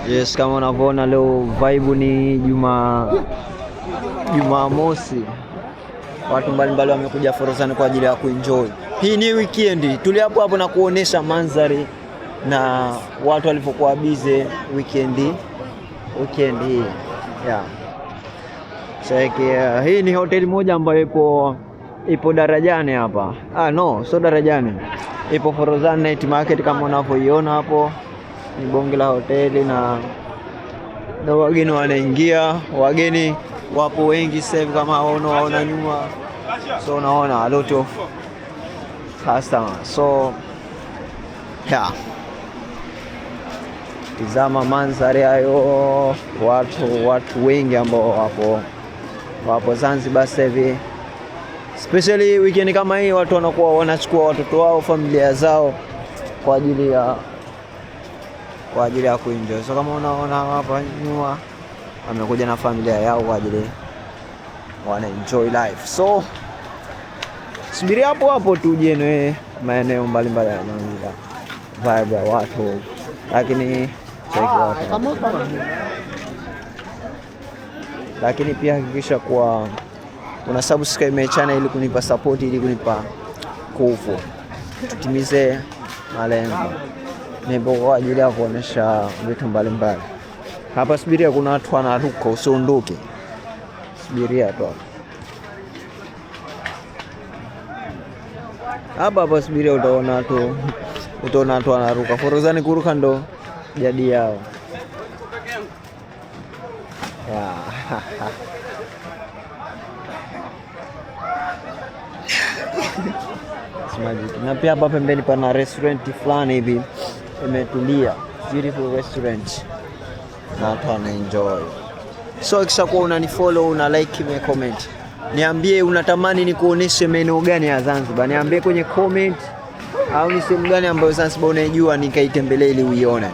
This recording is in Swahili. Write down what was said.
Yes, kama unavyoona leo vibe ni Jumamosi. Watu mbalimbali wamekuja Forodhani kwa ajili ya kuenjoy. Hii ni weekend. Tuli hapo na kuonesha mandhari na watu walipokuwa busy weekend hii. Yeah. Sasa hii ni hoteli moja ambayo ipo Darajani hapa. No, sio Darajani. Ipo Forodhani Night Market kama unavyoiona hapo. Ni bonge la hoteli na wageni wanaingia. Wageni wapo wengi sasa kama waona nyuma. So unaona a lot of customers. So yeah. Tizama mandhari hayo, watu wengi ambao wapo Zanzibar sasa hivi. Especially weekend kama hii watu wanakuwa wanachukua watoto wao, familia zao kwa ajili ya kuenjoy. So kama unaona hapa nyuma amekuja na familia yao kwa ajili wana enjoy life. So subiri hapo tuje maeneo mbalimbali ya vibe ya watu, lakini lakini pia hakikisha kwa una subscribe my channel ili kunipa support, ili kunipa nguvu tutimize malengo. Nipo kwa ajili ya kuonesha vitu mbalimbali. Hapa subiria, kuna watu wanaruka, usiondoke. Subiria tu. Hapa subiria, utaona watu wanaruka. Forodhani kuruka ndo jadi yao. Yeah. Na pia hapa pembeni pana restaurant fulani hivi imetulia, beautiful restaurant na watu wana enjoy. So ikishakuwa unanifollow, una like, me comment, niambie unatamani nikuoneshe maeneo gani ya Zanzibar. Niambie kwenye comment, au ni sehemu gani ambayo Zanzibar unaijua nikaitembelee ili uione.